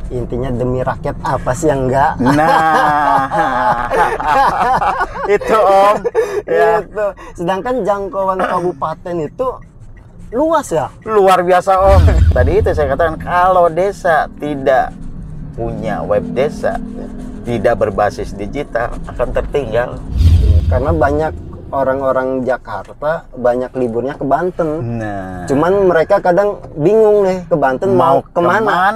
Intinya demi rakyat, apa sih yang enggak? Nah, itu Om. Ya, Gitu. Sedangkan jangkauan kabupaten itu luas ya. luar biasa Om. Tadi itu saya katakan, kalau desa tidak punya web desa, tidak berbasis digital, akan tertinggal. Karena banyak orang-orang Jakarta banyak liburnya ke Banten. Nah, Cuman mereka kadang bingung nih, ke Banten mau kemana?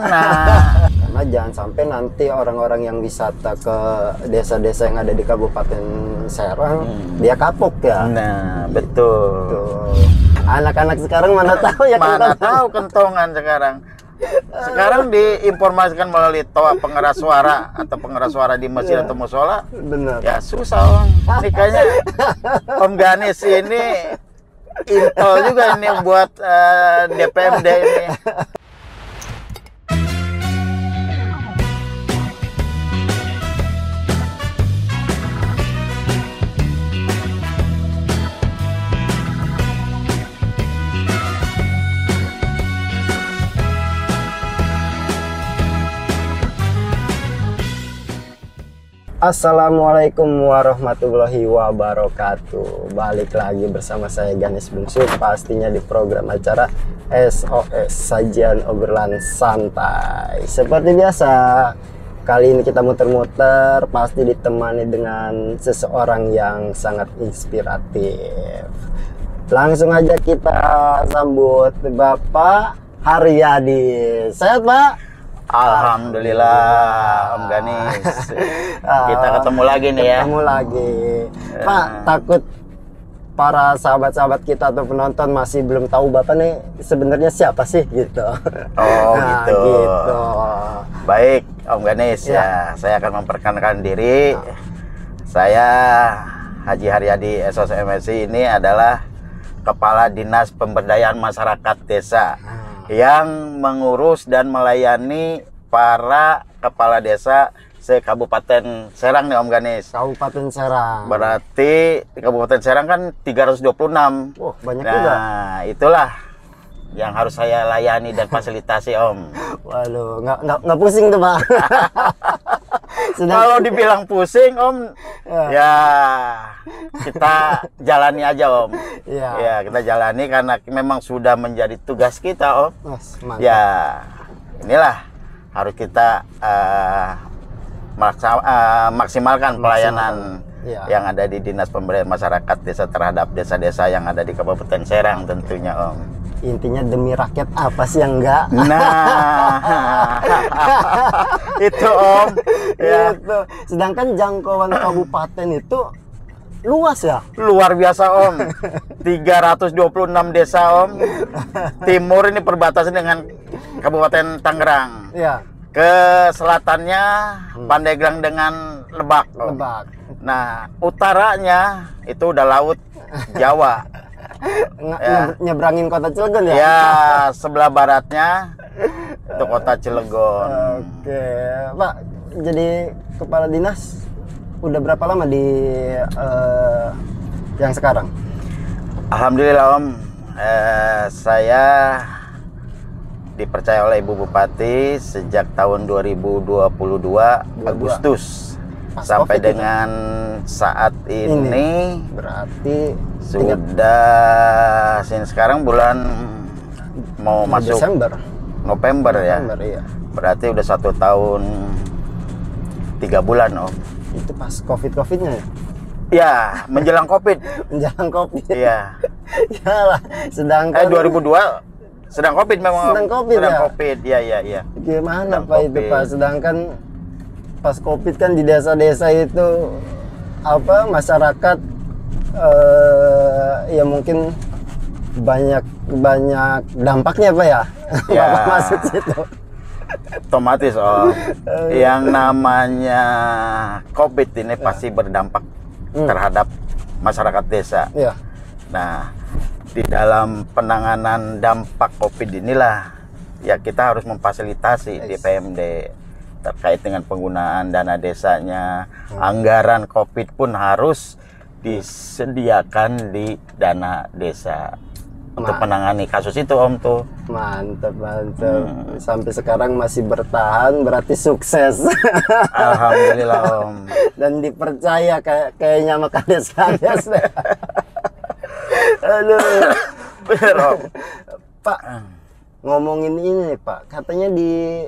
Karena jangan sampai nanti orang-orang yang wisata ke desa-desa yang ada di Kabupaten Serang dia kapok ya. Nah, betul. Tuh. Anak-anak sekarang mana tahu ya Mana kentongan. tahu kentongan sekarang. Sekarang diinformasikan melalui toa pengeras suara atau pengeras suara di masjid atau musola. Bener. Ya susah Om. Ini kayaknya Om Ganis ini intel juga ini buat DPMD ini. Assalamualaikum warahmatullahi wabarakatuh. Balik lagi bersama saya Ganis Bungsu, pastinya di program acara SOS, Sajian Obrolan Santai. Seperti biasa, kali ini kita muter-muter, pasti ditemani dengan seseorang yang sangat inspiratif. Langsung aja kita sambut Bapak Haryadi. Sehat Pak? Alhamdulillah Om Ganis. Kita ketemu lagi nih ya. Ketemu lagi. Pak, takut para sahabat-sahabat kita atau penonton masih belum tahu Bapak nih sebenarnya siapa sih gitu. Oh Nah, gitu. Baik Om Ganis ya. Saya akan memperkenalkan diri. Saya Haji Haryadi SOS MSI ini adalah Kepala Dinas Pemberdayaan Masyarakat Desa yang mengurus dan melayani para kepala desa se-Kabupaten Serang nih Om Ganis. Kabupaten Serang. Berarti di Kabupaten Serang kan 326. Wah, banyak juga. Nah, itulah yang harus saya layani dan fasilitasi Om. Waduh, nggak pusing tuh Pak. Kalau dibilang pusing Om, ya kita jalani aja Om. Iya. Ya, kita jalani karena memang sudah menjadi tugas kita Om. Mantap. Ya, inilah harus kita maksimalkan pelayanan Iya. yang ada di Dinas Pemberdayaan Masyarakat Desa terhadap desa-desa yang ada di Kabupaten Serang tentunya Om. Intinya demi rakyat, apa sih yang enggak? Nah, itu Om. Ya, Gitu. Sedangkan jangkauan kabupaten itu luas ya. luar biasa Om. 326 desa Om. Timur ini perbatasan dengan Kabupaten Tangerang. Iya. Ke selatannya Pandeglang dengan Lebak Om. Lebak. Nah, utaranya itu udah laut Jawa. Nyebrangin kota Cilegon ya? Ya, sebelah baratnya itu kota Cilegon. Oke, Pak. Jadi kepala dinas udah berapa lama di yang sekarang? Alhamdulillah Om, saya dipercaya oleh Ibu Bupati sejak tahun 2022 Agustus sampai COVID dengan saat ini berarti sudah sekarang bulan mau masuk Desember. November ya. Iya. Berarti udah 1 tahun 3 bulan Om. Itu pas COVID-nya ya? Ya, menjelang COVID. Menjelang COVID. Iya. Yalah, sedangkan 2002 sedang COVID memang. Sedang COVID sedang ya? COVID. Iya. Gimana Sedang Pak itu COVID. Pak? Sedangkan pas COVID kan di desa-desa itu apa masyarakat ya mungkin banyak dampaknya Pak ya? Ya. Bapak maksud situ. Otomatis Om. Yang namanya COVID ini pasti berdampak terhadap masyarakat desa. Iya. Nah, di dalam penanganan dampak COVID inilah ya kita harus memfasilitasi di PMD terkait dengan penggunaan dana desanya. Anggaran COVID pun harus disediakan di dana desa. untuk menangani kasus itu Om tuh. Mantap, mantap. Sampai sekarang masih bertahan, berarti sukses. Alhamdulillah Om. Dan dipercaya kayaknya sama kades-kades. Aduh. Bener Om. Pak, ngomongin ini Pak, katanya di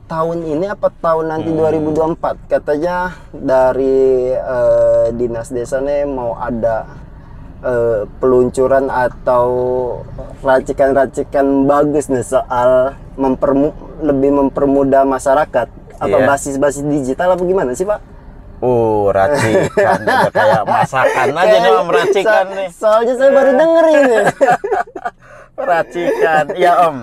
tahun ini apa tahun nanti 2024 katanya dari dinas desa nih mau ada peluncuran atau racikan-racikan bagus nih soal lebih mempermudah masyarakat. Apa basis-basis digital apa gimana sih Pak? Racikan udah kayak masakan aja nih Om, racikan nih. Soalnya saya baru denger ini. Racikan, ya Om.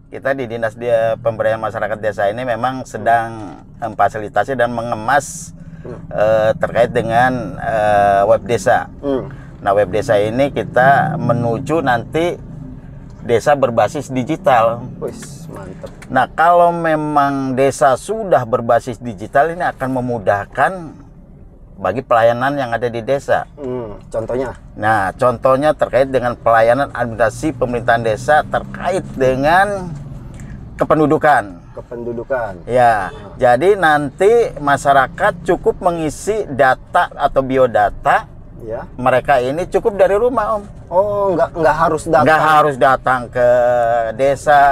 Kita di Dinas Pemberdayaan Masyarakat Desa ini memang sedang memfasilitasi dan mengemas terkait dengan web desa. Nah, web desa ini kita menuju nanti desa berbasis digital. Wih, mantap. Nah, kalau memang desa sudah berbasis digital ini akan memudahkan bagi pelayanan yang ada di desa. Contohnya? Nah, contohnya terkait dengan pelayanan administrasi pemerintahan desa terkait dengan kependudukan. Kependudukan. Ya, jadi nanti masyarakat cukup mengisi data atau biodata. Ya. Mereka ini cukup dari rumah Om. Oh, nggak harus datang. Nggak harus datang ke desa.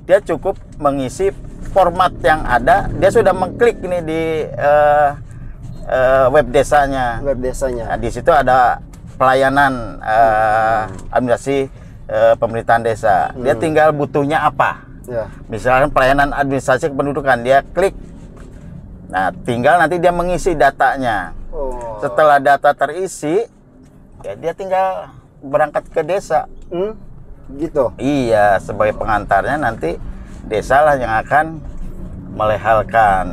Dia cukup mengisi format yang ada. Dia sudah mengklik ini di web desanya. Web desanya. Nah, di situ ada pelayanan administrasi pemerintahan desa. Dia tinggal butuhnya apa. Ya. Misalkan pelayanan administrasi kependudukan, dia klik. Nah, tinggal nanti dia mengisi datanya. Setelah data terisi, ya dia tinggal berangkat ke desa. Gitu. Iya, sebagai pengantarnya nanti desa lah yang akan melehalkan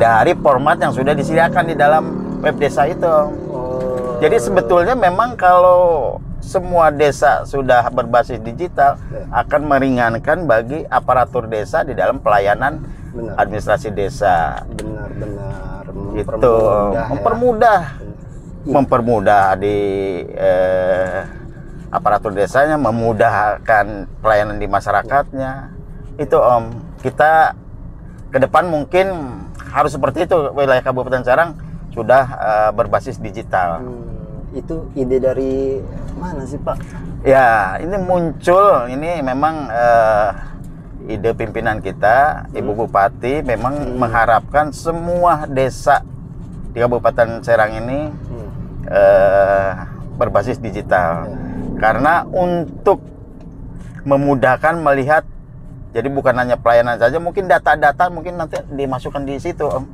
dari format yang sudah disediakan di dalam web desa itu. Jadi sebetulnya memang kalau semua desa sudah berbasis digital akan meringankan bagi aparatur desa di dalam pelayanan administrasi desa. Benar-benar mempermudah di aparatur desanya, memudahkan pelayanan di masyarakatnya. Itu Om, kita ke depan mungkin harus seperti itu. Wilayah Kabupaten Serang sudah berbasis digital. Itu ide dari mana sih Pak? Ya, ini muncul, ini memang ide pimpinan kita, Ibu Bupati memang mengharapkan semua desa di Kabupaten Serang ini berbasis digital. Karena untuk memudahkan melihat, jadi bukan hanya pelayanan saja, mungkin data-data mungkin nanti dimasukkan di situ Om.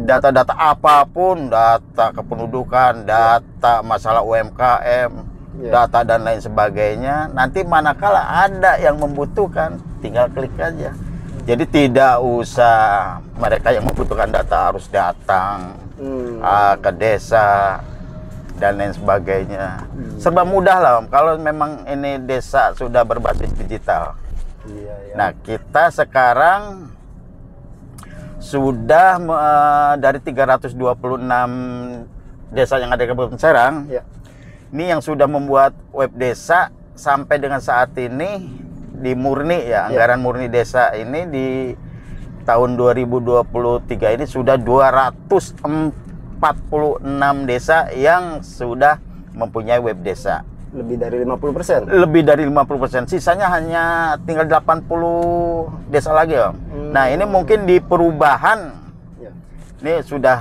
Data-data apapun, data kependudukan, data masalah UMKM, data dan lain sebagainya. Nanti manakala ada yang membutuhkan, tinggal klik aja. Jadi tidak usah mereka yang membutuhkan data harus datang ke desa dan lain sebagainya. Serba mudah lah Om, kalau memang ini desa sudah berbasis digital. Nah, kita sekarang sudah dari 326 desa yang ada di Kabupaten Serang. Ini yang sudah membuat web desa sampai dengan saat ini di murni anggaran murni desa ini di tahun 2023 ini sudah 246 desa yang sudah mempunyai web desa. Lebih dari 50%? Lebih dari 50%. Sisanya hanya tinggal 80 desa lagi Om. Nah, ini mungkin di perubahan ini sudah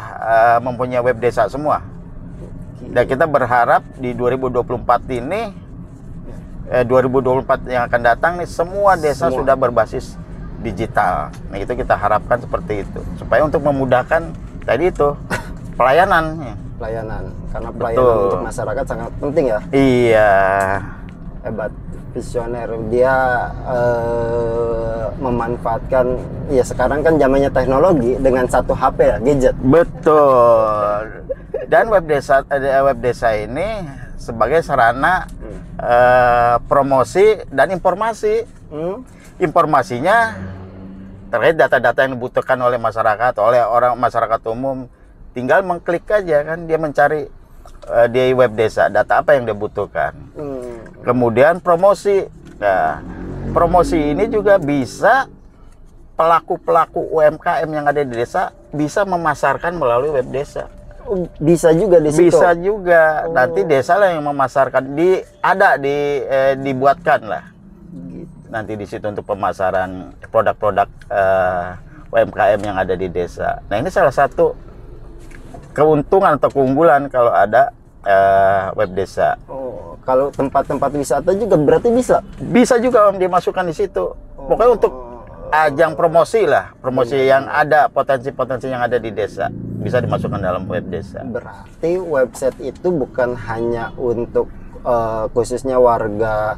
mempunyai web desa semua. Dan kita berharap di 2024 ini 2024 yang akan datang nih semua desa sudah berbasis digital. Nah, itu kita harapkan seperti itu. Supaya untuk memudahkan tadi itu pelayanan. Karena pelayanan untuk masyarakat sangat penting ya. Iya. Hebat, visioner. Dia memanfaatkan, ya sekarang kan zamannya teknologi dengan satu HP ya, gadget. Betul. Dan web desa ini sebagai sarana promosi dan informasi. Informasinya terkait data-data yang dibutuhkan oleh masyarakat, oleh orang masyarakat umum. Tinggal mengklik aja kan, dia mencari di web desa, data apa yang dia butuhkan. Kemudian promosi. Nah, promosi ini juga bisa pelaku-pelaku UMKM yang ada di desa bisa memasarkan melalui web desa. Bisa juga di situ. Bisa juga. Nanti desa lah yang memasarkan, dibuatkan lah. Gitu. Nanti di situ untuk pemasaran produk-produk UMKM yang ada di desa. Nah, ini salah satu keuntungan atau keunggulan kalau ada web desa. Oh, kalau tempat-tempat wisata juga berarti bisa? Bisa juga Om dimasukkan di situ. Pokoknya untuk ajang promosi lah, promosi yang ada, potensi-potensi yang ada di desa bisa dimasukkan dalam web desa. Berarti website itu bukan hanya untuk khususnya warga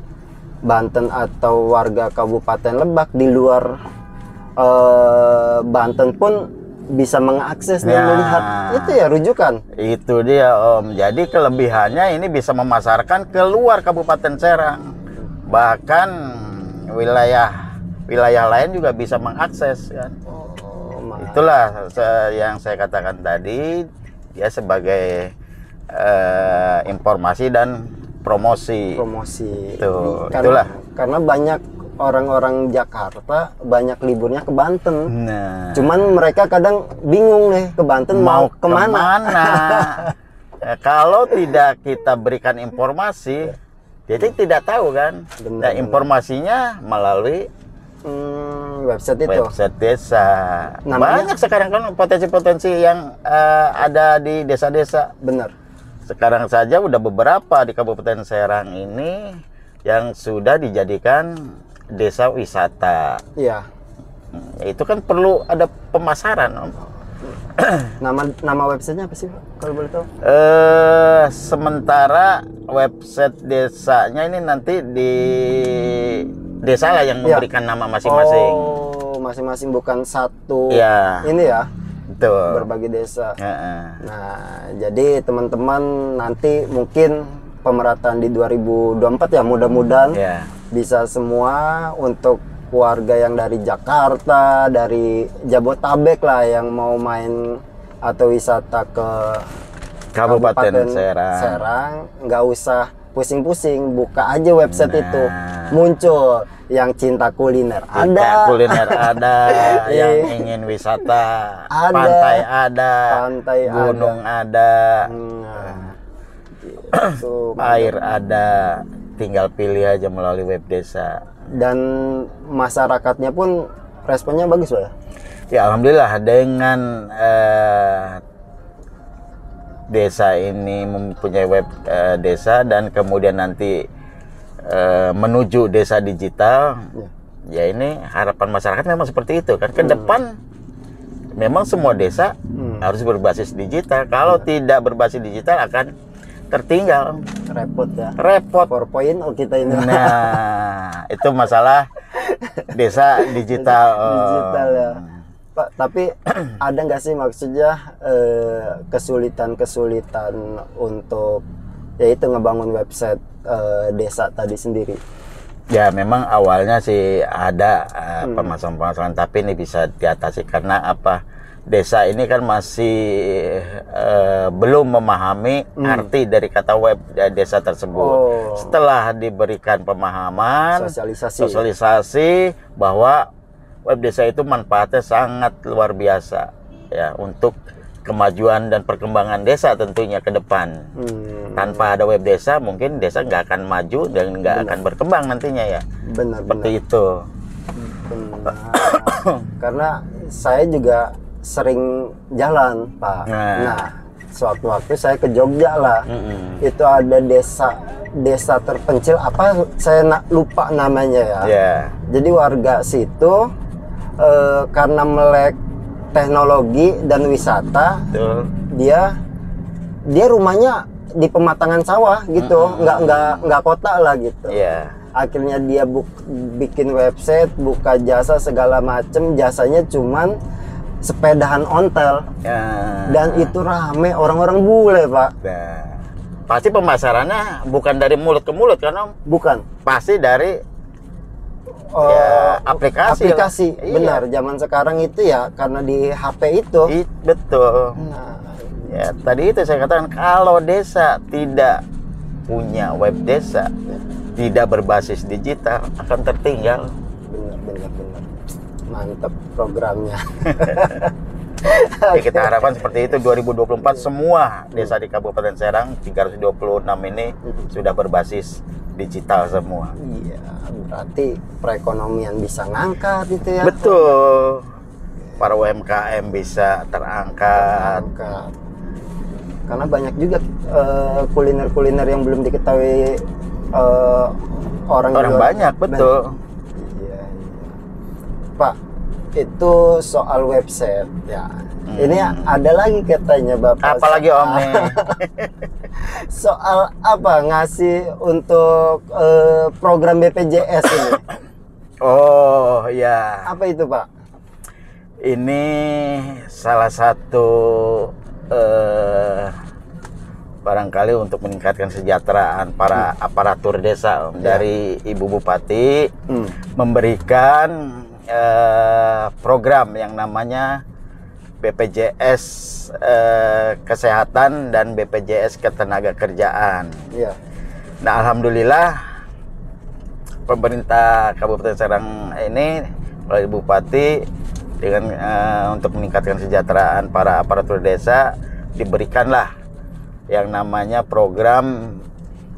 Banten atau warga Kabupaten Lebak, di luar Banten pun bisa mengakses dan melihat itu ya rujukan. Itu dia Om. Jadi kelebihannya ini bisa memasarkan keluar Kabupaten Serang, bahkan wilayah lain juga bisa mengakses kan. Itulah yang saya katakan tadi, ya sebagai informasi dan promosi. Itulah. Karena banyak orang-orang Jakarta banyak liburnya ke Banten. Nah, cuman mereka kadang bingung nih ke Banten mau kemana. Kalau tidak kita berikan informasi, jadi tidak tahu kan. Nah, informasinya melalui website itu. Website desa. Namanya? Banyak sekarang kan potensi-potensi yang ada di desa-desa. Benar. Sekarang saja udah beberapa di Kabupaten Serang ini yang sudah dijadikan desa wisata. Iya. Itu kan perlu ada pemasaran, Om. Nama websitenya apa sih, Pak? Kalau boleh tahu? Sementara website desanya ini nanti di desa lah yang memberikan nama masing-masing. Oh, masing-masing bukan satu. Ya. Ini ya. Betul. Berbagi desa. Nah, jadi teman-teman nanti mungkin pemerataan di 2024 ya, mudah-mudahan bisa semua untuk warga yang dari Jakarta, dari Jabotabek lah yang mau main atau wisata ke Kabupaten Serang, nggak usah pusing-pusing, buka aja website itu, muncul yang cinta kuliner ada, yang ingin wisata ada, pantai gunung ada, air ada, tinggal pilih aja melalui web desa. Dan masyarakatnya pun responnya bagus loh ya. Ya alhamdulillah, dengan desa ini mempunyai web desa dan kemudian nanti menuju desa digital, ya ini harapan masyarakat memang seperti itu kan. Ke depan memang semua desa harus berbasis digital. Kalau tidak berbasis digital akan tertinggal. Repot ya. Repot. 4.0 kita ini. Nah, itu masalah desa digital. Digital ya. Pak, tapi ada nggak sih maksudnya kesulitan-kesulitan untuk yaitu ngebangun website desa tadi sendiri? Ya memang awalnya sih ada permasalahan-permasalahan, tapi ini bisa diatasi karena apa? Desa ini kan masih belum memahami arti dari kata web desa tersebut. Setelah diberikan pemahaman, sosialisasi bahwa web desa itu manfaatnya sangat luar biasa ya untuk kemajuan dan perkembangan desa tentunya ke depan. Tanpa ada web desa mungkin desa nggak akan maju dan nggak akan berkembang nantinya ya. Seperti itu. Karena saya juga sering jalan, Pak. Nah, suatu waktu saya ke Jogja lah. Itu ada desa terpencil apa saya lupa namanya ya. Jadi warga situ karena melek teknologi dan wisata, dia rumahnya di pematangan sawah gitu, nggak kota lah gitu. Akhirnya dia bikin website, buka jasa segala macem, jasanya cuman sepedahan ontel, dan itu rame orang-orang bule, Pak. Pasti pemasarannya bukan dari mulut ke mulut kan, Om? Bukan. Pasti dari aplikasi. Benar. Zaman sekarang itu ya karena di HP itu. Betul. Nah, Ya, tadi itu saya katakan kalau desa tidak punya web desa, tidak berbasis digital, akan tertinggal. Benar. Mantap programnya. Ya, kita harapkan seperti itu 2024 semua desa di Kabupaten Serang 326 ini sudah berbasis digital semua. Iya, berarti perekonomian bisa ngangkat itu ya. Betul. Para UMKM bisa terangkat. Karena banyak juga kuliner-kuliner yang belum diketahui orang banyak, betul. Iya. Pak, itu soal website ya. Ini ada lagi katanya Bapak. Apalagi Om nih? Soal apa ngasih untuk program BPJS ini? Oh ya. Apa itu Pak? Ini salah satu barangkali untuk meningkatkan kesejahteraan para aparatur desa Om. Dari Ibu Bupati memberikan program yang namanya BPJS Kesehatan dan BPJS Ketenagakerjaan. Iya. Nah, alhamdulillah pemerintah Kabupaten Serang ini melalui Bupati dengan untuk meningkatkan kesejahteraan para aparatur desa diberikanlah yang namanya program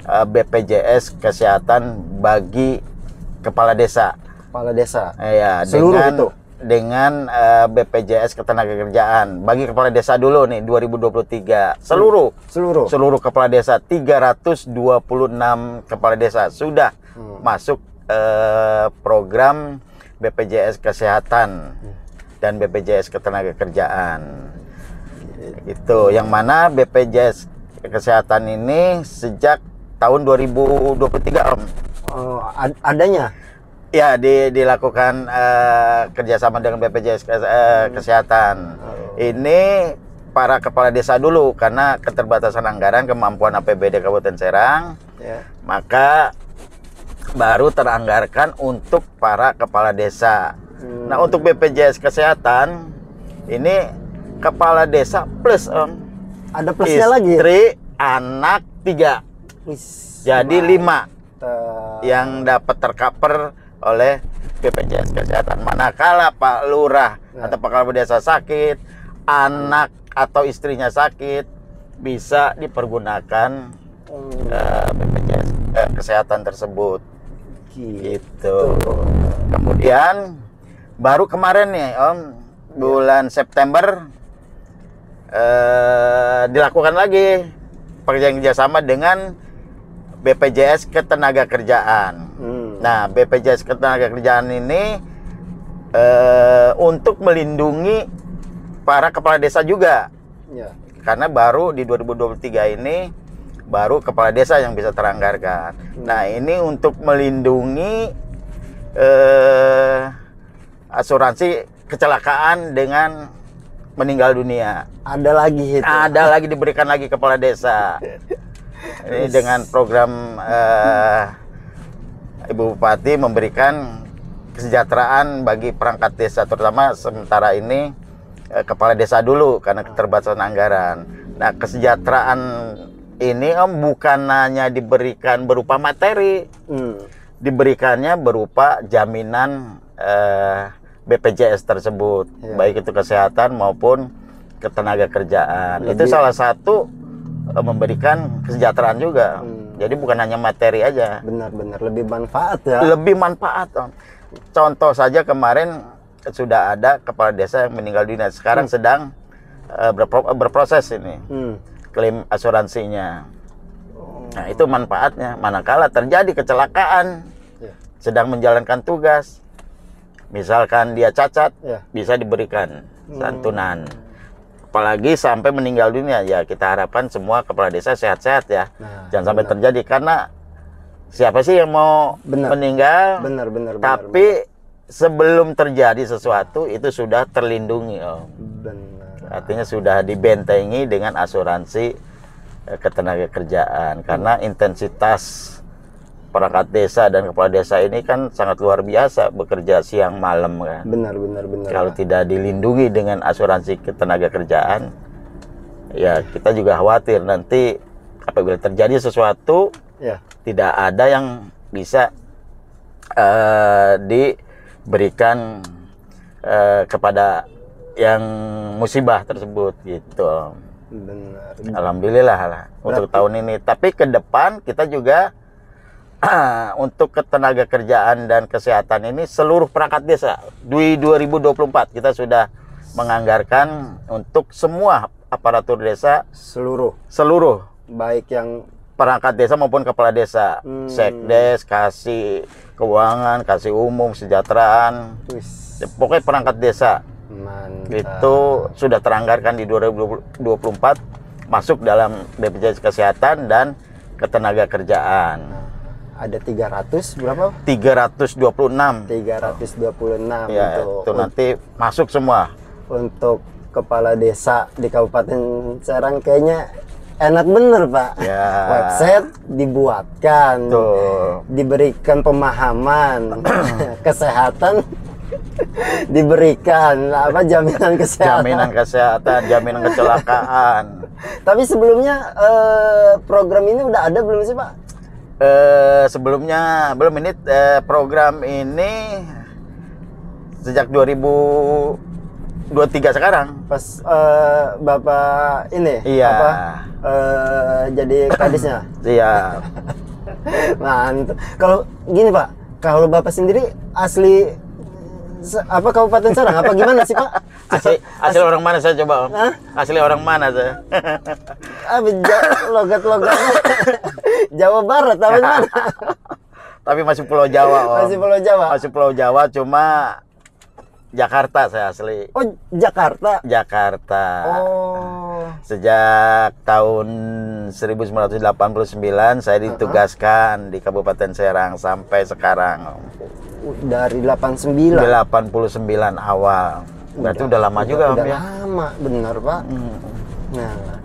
BPJS Kesehatan bagi kepala desa. Kepala desa. Ya, Seluruh dengan BPJS Ketenagakerjaan bagi kepala desa dulu nih 2023 seluruh kepala desa 326 kepala desa sudah masuk program BPJS Kesehatan dan BPJS Ketenagakerjaan. Itu yang mana BPJS Kesehatan ini sejak tahun 2023 Om. Adanya? Ya, dilakukan kerjasama dengan BPJS Kesehatan. Ini para kepala desa dulu karena keterbatasan anggaran kemampuan APBD Kabupaten Serang, maka baru teranggarkan untuk para kepala desa. Nah, untuk BPJS Kesehatan ini kepala desa plus Om. Ada plusnya lagi. Istri, anak 3. Jadi 5 yang dapat tercover oleh BPJS Kesehatan. Manakala Pak Lurah atau Pak Kepala Desa sakit, anak atau istrinya sakit, bisa dipergunakan BPJS Kesehatan tersebut. Gitu. Kemudian baru kemarin nih Om, bulan September dilakukan lagi pekerjaan kerjasama dengan BPJS Ketenagakerjaan. Nah, BPJS Ketenagakerjaan ini untuk melindungi para kepala desa juga. Karena baru di 2023 ini baru kepala desa yang bisa teranggarkan. Nah, ini untuk melindungi asuransi kecelakaan dengan meninggal dunia. Ada lagi itu. Ada lagi diberikan lagi kepala desa. Ini dengan program Ibu Bupati memberikan kesejahteraan bagi perangkat desa, terutama sementara ini kepala desa dulu karena keterbatasan anggaran. Nah, kesejahteraan ini Om bukan hanya diberikan berupa materi, diberikannya berupa jaminan BPJS tersebut, baik itu kesehatan maupun ketenagakerjaan. Itu salah satu memberikan kesejahteraan juga. Jadi bukan hanya materi aja. Benar-benar lebih manfaat ya. Lebih manfaat Om. Contoh saja kemarin sudah ada kepala desa yang meninggal dunia. Sekarang sedang berproses ini klaim asuransinya. Nah, itu manfaatnya. Manakala terjadi kecelakaan, sedang menjalankan tugas, misalkan dia cacat, bisa diberikan santunan. Apalagi sampai meninggal dunia, ya kita harapkan semua kepala desa sehat-sehat ya. Jangan sampai terjadi, karena siapa sih yang mau meninggal? Benar. Tapi sebelum terjadi sesuatu itu sudah terlindungi Om. Artinya sudah dibentengi dengan asuransi ketenagakerjaan. Karena intensitas perangkat desa dan kepala desa ini kan sangat luar biasa, bekerja siang malam kan. Benar. Kalau tidak dilindungi dengan asuransi ketenagakerjaan, Ya kita juga khawatir nanti apabila terjadi sesuatu Ya. tidak ada yang bisa diberikan kepada yang musibah tersebut gitu. Benar. Alhamdulillah lah untuk tahun ini. Tapi ke depan kita juga untuk ketenaga kerjaan dan kesehatan ini seluruh perangkat desa di 2024 kita sudah menganggarkan untuk semua aparatur desa seluruh baik yang perangkat desa maupun kepala desa, sekdes, kasih keuangan, kasih umum, kesejahteraan, pokoknya perangkat desa. Mantap. Itu sudah teranggarkan di 2024 masuk dalam BPJS Kesehatan dan Ketenaga Kerjaan. Ada 300 berapa? 326. 326 Ya, itu nanti masuk semua. Untuk kepala desa di Kabupaten Serang kayaknya enak bener, Pak. Ya. Website dibuatkan, Tuh. diberikan pemahaman, kesehatan diberikan, apa jaminan kesehatan. Jaminan kesehatan, jaminan kecelakaan. Tapi sebelumnya program ini udah ada belum sih, Pak? Sebelumnya belum, ini program ini sejak 2023 sekarang. Pas Bapak ini Iya. apa jadi kadisnya. Iya. Mantap. Kalau gini, Pak, kalau Bapak sendiri asli apa Kabupaten Serang apa gimana sih, Pak? Asli orang mana saya coba, Om? Hah? Asli orang mana saya? Logat-logatnya Jawa Barat apa gimana? Tapi masih Pulau Jawa, Om. Masih Pulau Jawa. Masih Pulau Jawa, cuma Jakarta saya asli. Oh, Jakarta. Jakarta. Oh. Sejak tahun 1989 saya ditugaskan di Kabupaten Serang sampai sekarang. Dari 89. 89 awal. Berarti udah lama juga, Om, udah ya. lama, bener, Pak. Nah,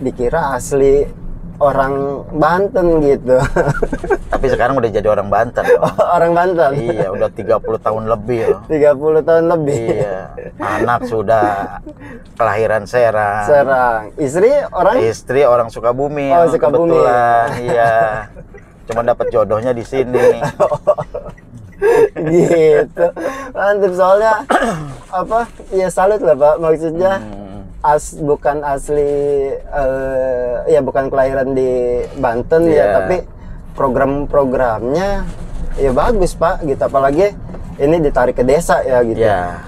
dikira asli orang Banten gitu. Tapi sekarang udah jadi orang Banten, Om. Orang Banten. Iya, udah 30 tahun lebih loh. 30 tahun lebih. Iya, anak sudah kelahiran Serang. Serang. Istri orang Sukabumi. Oh, Sukabumi. Kebetulan, iya. Cuma dapat jodohnya di sini. Gitu. Mantap, soalnya apa? Ya salut lah, Pak. Maksudnya bukan asli ya bukan kelahiran di Banten ya, tapi program-programnya ya bagus, Pak, gitu. Apalagi ini ditarik ke desa ya gitu. Ya.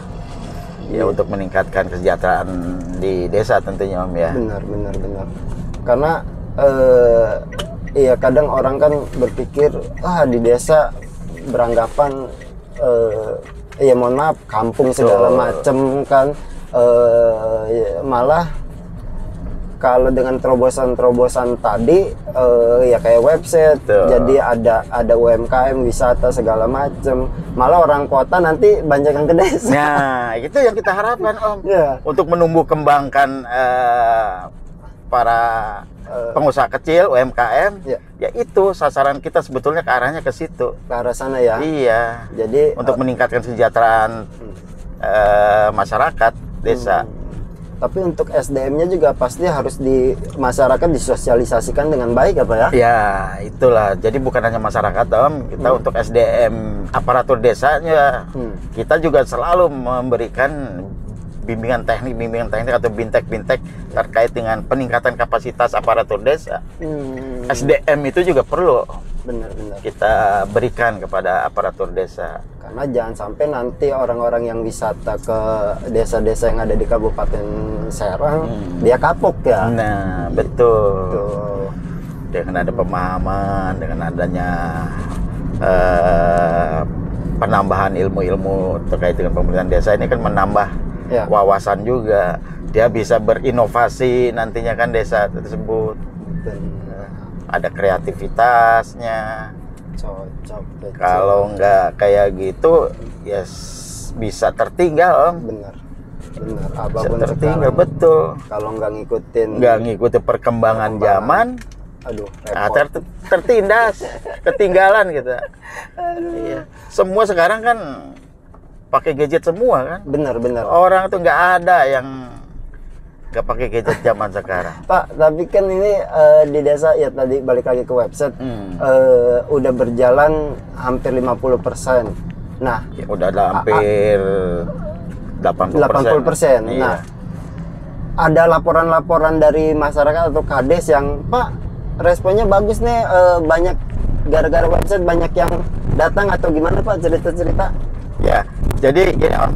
Ya, untuk meningkatkan kesejahteraan di desa tentunya, Om, ya. Benar. Karena ya kadang orang kan berpikir di desa beranggapan ya mohon maaf kampung segala macem kan, malah kalau dengan terobosan tadi ya kayak website. Jadi ada UMKM, wisata segala macem, malah orang kota nanti banyak yang ke desa. Nah, itu yang kita harapkan, Om. Ya. Untuk menumbuh kembangkan para pengusaha kecil, UMKM, ya itu sasaran kita sebetulnya ke arahnya ke situ. Ke arah sana ya. Iya. Jadi untuk meningkatkan kesejahteraan masyarakat desa. Tapi untuk SDM-nya juga pasti harus di masyarakat disosialisasikan dengan baik, apa ya? Ya, itulah. Jadi bukan hanya masyarakat, Om. Kita untuk SDM aparatur desanya, kita juga selalu memberikan bimbingan teknik atau bintek terkait dengan peningkatan kapasitas aparatur desa. SDM itu juga perlu Benar. kita berikan kepada aparatur desa. Karena jangan sampai nanti orang-orang yang wisata ke desa-desa yang ada di Kabupaten Serang dia kapok ya. Nah, betul. Tuh. Dengan ada pemahaman, dengan adanya penambahan ilmu-ilmu terkait dengan pemerintahan desa, ini kan menambah wawasan juga. Dia bisa berinovasi nantinya kan desa tersebut. Ada kreativitasnya. Cocok. Kalau nggak kayak gitu ya bisa tertinggal, Om. Benar. Bisa Apapun tertinggal, sekarang, betul. kalau nggak ngikutin perkembangan zaman, aduh, tertindas, ketinggalan gitu. Iya. Semua sekarang kan pakai gadget semua kan. Benar. Orang tuh nggak ada yang Gak pakai gadget zaman sekarang. Pak, tapi kan ini di desa ya tadi balik lagi ke website udah berjalan hampir 50%. Nah, Ya, udah ada hampir 80%. 80%. Iya. Nah, ada laporan-laporan dari masyarakat atau kades yang Pak responnya bagus nih, banyak gara-gara website banyak yang datang atau gimana Pak, cerita-cerita? Ya, jadi gini Om,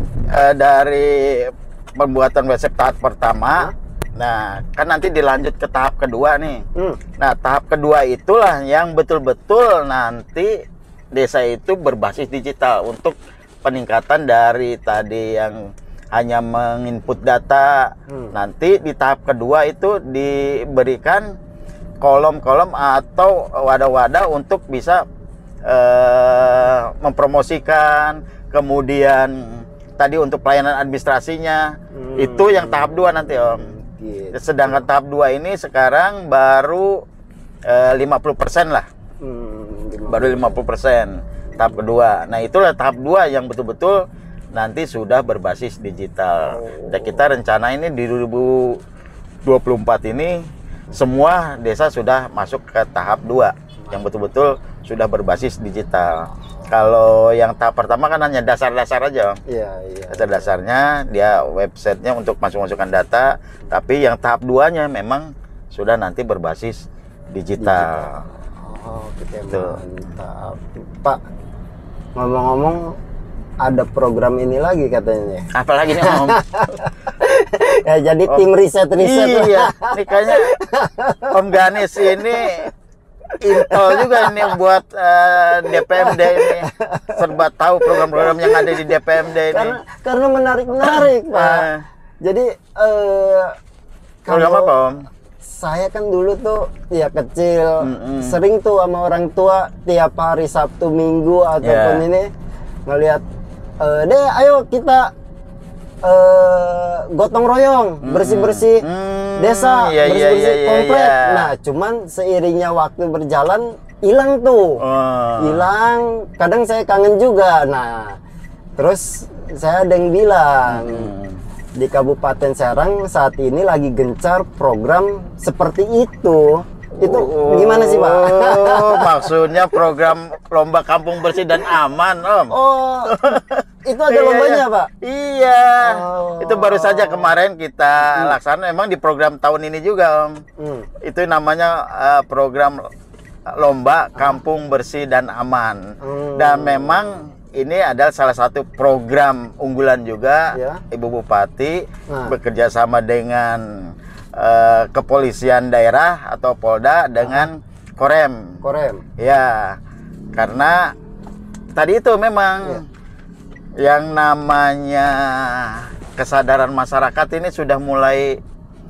dari pembuatan website tahap pertama, nah kan nanti dilanjut ke tahap kedua nih. Nah, tahap kedua itulah yang betul-betul nanti desa itu berbasis digital untuk peningkatan dari tadi yang hanya menginput data. Nanti di tahap kedua itu diberikan kolom-kolom atau wadah-wadah untuk bisa mempromosikan, kemudian tadi untuk pelayanan administrasinya. Itu yang tahap 2 nanti Om. Gitu. Sedangkan tahap 2 ini sekarang baru 50% lah. Baru 50% tahap kedua. Nah, itulah tahap 2 yang betul-betul nanti sudah berbasis digital. Dan kita rencana ini di 2024 ini semua desa sudah masuk ke tahap 2 yang betul-betul sudah berbasis digital. Kalau yang tahap pertama kan hanya dasar-dasar aja. Iya. Dasar-dasarnya dia websitenya untuk masuk-masukkan data, tapi yang tahap 2-nya memang sudah nanti berbasis digital. Oh, mantap. Pak, ngomong-ngomong ada program ini lagi katanya. Apalagi nih Om? Ya jadi tim riset. Iya, ini kayaknya Om Ganes ini intel juga ini buat DPMD ini, serba tahu program-program yang ada di DPMD ini. Karena menarik Pak. Jadi program apa Om? Saya kan dulu tuh ya kecil sering tuh sama orang tua tiap hari Sabtu Minggu ataupun ini ngelihat deh ayo kita gotong royong bersih-bersih desa, bersih-bersih komplek. Nah, cuman seiringnya waktu berjalan hilang tuh. Hilang, kadang saya kangen juga. Nah, terus saya ada yang bilang di Kabupaten Serang saat ini lagi gencar program seperti itu. Itu gimana sih Pak? Maksudnya program lomba kampung bersih dan aman Om. Oh, itu ada lombanya Pak? Iya. Itu baru saja kemarin kita laksanakan, memang di program tahun ini juga Om. Itu namanya program lomba kampung bersih dan aman. Dan memang ini adalah salah satu program unggulan juga Ibu Bupati bekerja sama dengan kepolisian daerah atau Polda dengan Korem. Ya, karena tadi itu memang yang namanya kesadaran masyarakat ini sudah mulai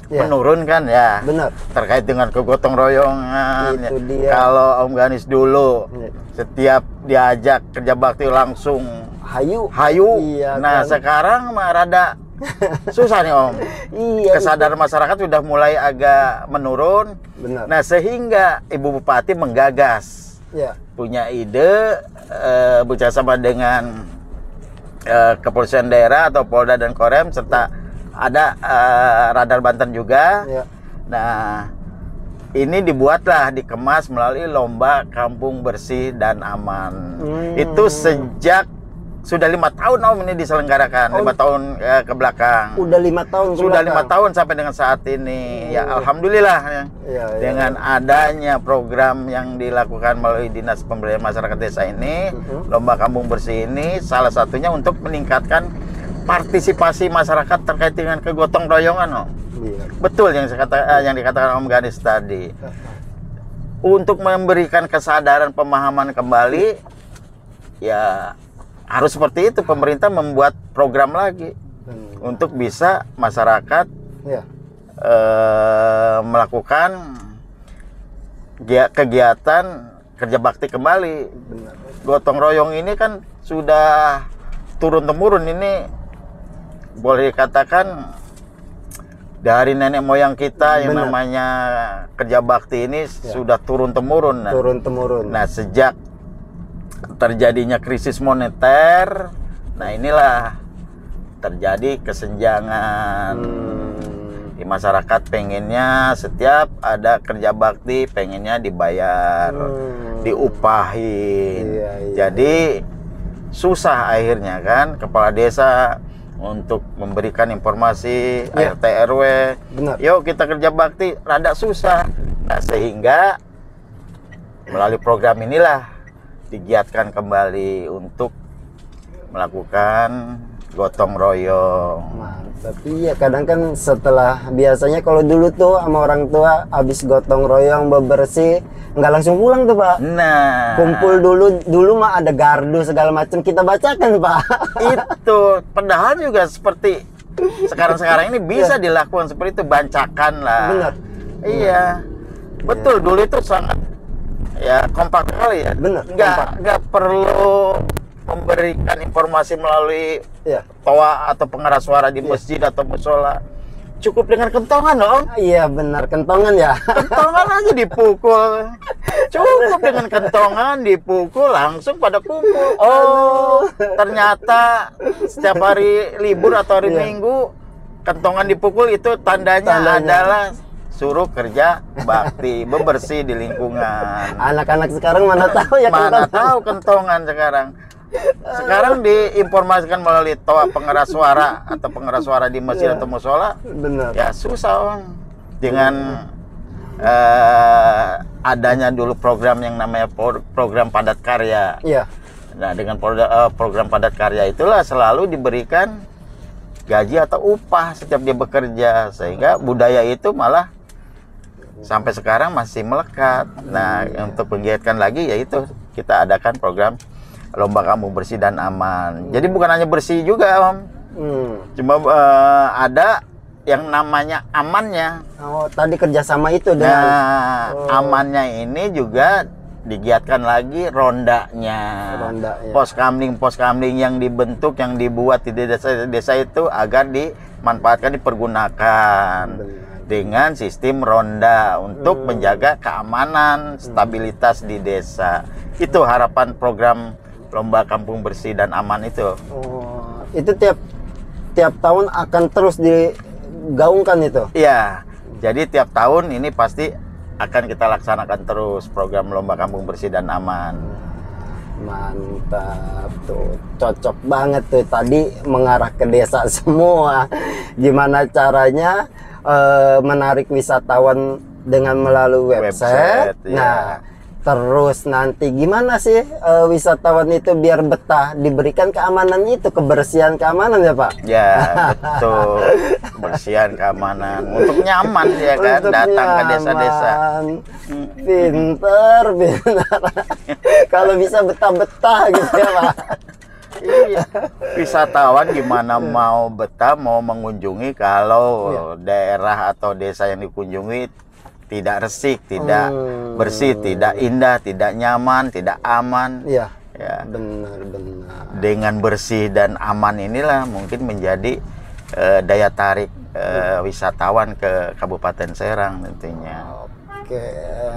menurun kan ya. Benar. Terkait dengan kegotong royongan. Itu dia. Kalau Om Ganis dulu setiap diajak kerja bakti langsung hayu. Iya, Nah, kan? sekarang mah rada susah nih Om. Iya. Kesadaran masyarakat sudah mulai agak menurun. Benar. Nah, sehingga Ibu Bupati menggagas, punya ide bekerjasama dengan kepolisian daerah atau Polda dan Korem serta ada Radar Banten juga. Nah, ini dibuatlah, dikemas melalui lomba kampung bersih dan aman. Itu sejak sudah 5 tahun Om ini diselenggarakan, 5 tahun ke belakang. Udah 5 tahun. Sudah 5 tahun sampai dengan saat ini. Ya alhamdulillah dengan adanya program yang dilakukan melalui Dinas Pemberdayaan Masyarakat Desa ini, lomba kampung bersih ini salah satunya untuk meningkatkan partisipasi masyarakat terkait dengan kegotong royongan Om. Betul yang dikatakan Om Ganis tadi. Untuk memberikan kesadaran pemahaman kembali, ya harus seperti itu, pemerintah membuat program lagi untuk bisa masyarakat melakukan kegiatan kerja bakti kembali. Gotong royong ini kan sudah turun-temurun, ini boleh dikatakan dari nenek moyang kita yang namanya kerja bakti ini sudah turun-temurun. Nah, sejak terjadinya krisis moneter, nah inilah terjadi kesenjangan. di masyarakat pengennya setiap ada kerja bakti pengennya dibayar, diupahin. Jadi susah akhirnya kan kepala desa untuk memberikan informasi RT RW. Benar. Yuk kita kerja bakti, rada susah. Nah, sehingga melalui program inilah digiatkan kembali untuk melakukan gotong royong. Mantap. Iya, kadang kan setelah biasanya kalau dulu tuh sama orang tua habis gotong royong bebersih nggak langsung pulang tuh Pak. Nah, Kumpul dulu mah ada gardu segala macam kita bacakan Pak. itu padahal juga seperti sekarang ini bisa dilakukan seperti itu, bancakan lah. Benar. Iya, betul. Dulu itu sangat ya kompak sekali ya. Benar. Nggak perlu memberikan informasi melalui toa atau pengeras suara di masjid atau musola. Cukup dengan kentongan dong. Iya benar, kentongan ya. Kentongan aja dipukul. Cukup dengan kentongan dipukul langsung pada kumpul. Oh, ternyata setiap hari libur atau hari Minggu kentongan dipukul itu tandanya adalah suruh kerja bakti, bebersih di lingkungan. Anak-anak sekarang mana tahu ya mana tahu kentongan sekarang. Sekarang diinformasikan melalui toa pengeras suara atau pengeras suara di masjid atau musola. Benar. Ya susah Om. Dengan adanya dulu program yang namanya program padat karya. Iya. Nah, dengan program padat karya itulah selalu diberikan gaji atau upah setiap dia bekerja, sehingga budaya itu malah sampai sekarang masih melekat. Nah, untuk menggiatkan lagi yaitu kita adakan program Lomba Kampung Bersih dan Aman. Jadi bukan hanya bersih juga Om. Cuma ada yang namanya amannya. Oh, tadi kerjasama itu dengan. Nah, amannya ini juga digiatkan lagi rondanya. Pos kamling yang dibentuk, yang dibuat di desa itu agar dimanfaatkan, dipergunakan dengan sistem ronda untuk menjaga keamanan, stabilitas di desa. Itu harapan program Lomba Kampung Bersih dan Aman itu. Oh, itu tiap tahun akan terus digaungkan itu? Iya, jadi tiap tahun ini pasti akan kita laksanakan terus program Lomba Kampung Bersih dan Aman. Mantap tuh, cocok banget tuh tadi mengarah ke desa semua. Gimana caranya menarik wisatawan dengan melalui website. Nah, terus nanti gimana sih wisatawan itu biar betah, diberikan keamanan itu, kebersihan keamanan ya Pak? Ya betul, kebersihan keamanan untuk nyaman ya kan, untuk datang nyaman. Ke desa-desa. Pinter. Kalau bisa betah-betah gitu ya Pak. Iya, wisatawan gimana mau betah, mau mengunjungi kalau daerah atau desa yang dikunjungi tidak resik, tidak bersih, tidak indah, tidak nyaman, tidak aman. Iya. Ya. Benar. Dengan bersih dan aman inilah mungkin menjadi daya tarik wisatawan ke Kabupaten Serang tentunya. Oke,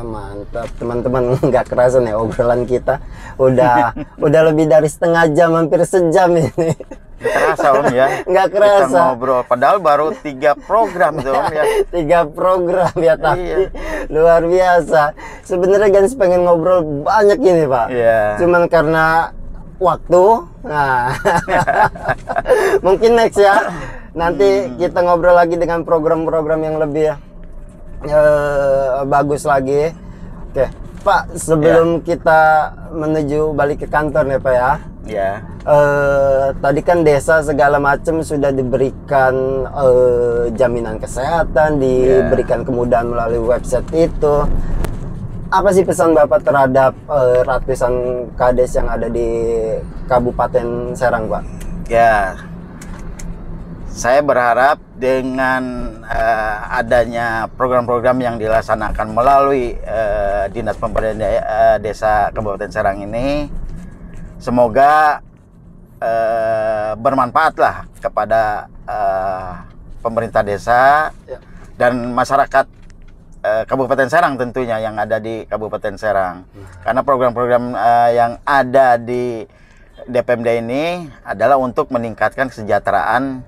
mantap teman-teman. Nggak kerasa nih obrolan kita udah lebih dari setengah jam, hampir sejam ini. Terasa Om ya. Nggak kerasa. Kita ngobrol padahal baru 3 program tuh Om ya. 3 program ya, tapi luar biasa. Sebenarnya Ganes pengen ngobrol banyak ini Pak. Cuman karena waktu. Nah. Mungkin next ya. Nanti kita ngobrol lagi dengan program-program yang lebih bagus lagi. Oke Pak, sebelum kita menuju balik ke kantor nih Pak ya. Tadi kan desa segala macam sudah diberikan jaminan kesehatan, diberikan kemudahan melalui website itu. Apa sih pesan Bapak terhadap ratusan kades yang ada di Kabupaten Serang Pak? Ya, saya berharap dengan adanya program-program yang dilaksanakan melalui Dinas Pemberdayaan Desa Kabupaten Serang ini, semoga bermanfaat lah kepada pemerintah desa dan masyarakat Kabupaten Serang tentunya yang ada di Kabupaten Serang. Karena program-program yang ada di DPMD ini adalah untuk meningkatkan kesejahteraan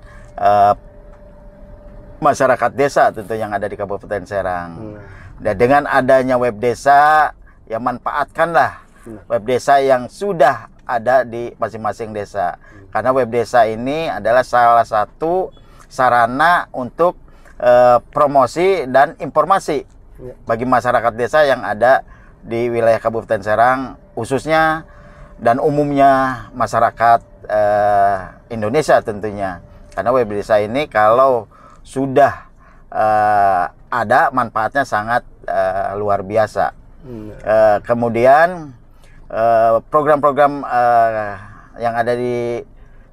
masyarakat desa tentu yang ada di Kabupaten Serang. Dan dengan adanya web desa, ya manfaatkanlah web desa yang sudah ada di masing-masing desa. Karena web desa ini adalah salah satu sarana untuk promosi dan informasi bagi masyarakat desa yang ada di wilayah Kabupaten Serang, khususnya dan umumnya masyarakat Indonesia tentunya. Karena web desa ini kalau sudah ada, manfaatnya sangat luar biasa. Kemudian program-program yang ada di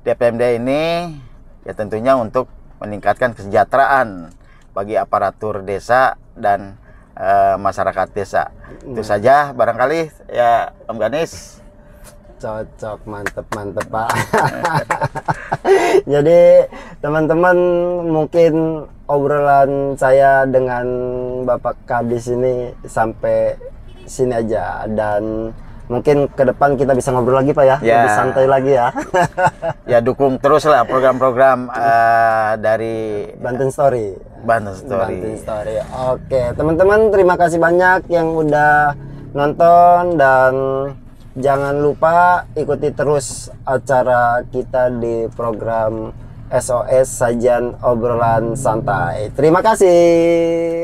DPMD ini ya tentunya untuk meningkatkan kesejahteraan bagi aparatur desa dan masyarakat desa. Itu saja barangkali ya Om Ganis. Cocok, mantep Pak. Jadi teman-teman, mungkin obrolan saya dengan Bapak Kadis ini sampai sini aja, dan mungkin ke depan kita bisa ngobrol lagi Pak ya, lebih santai lagi ya. Ya dukung teruslah program-program dari Banten Story. Banten Story. Oke, teman-teman, terima kasih banyak yang udah nonton, dan jangan lupa ikuti terus acara kita di program SOS Sajian Obrolan Santai. Terima kasih.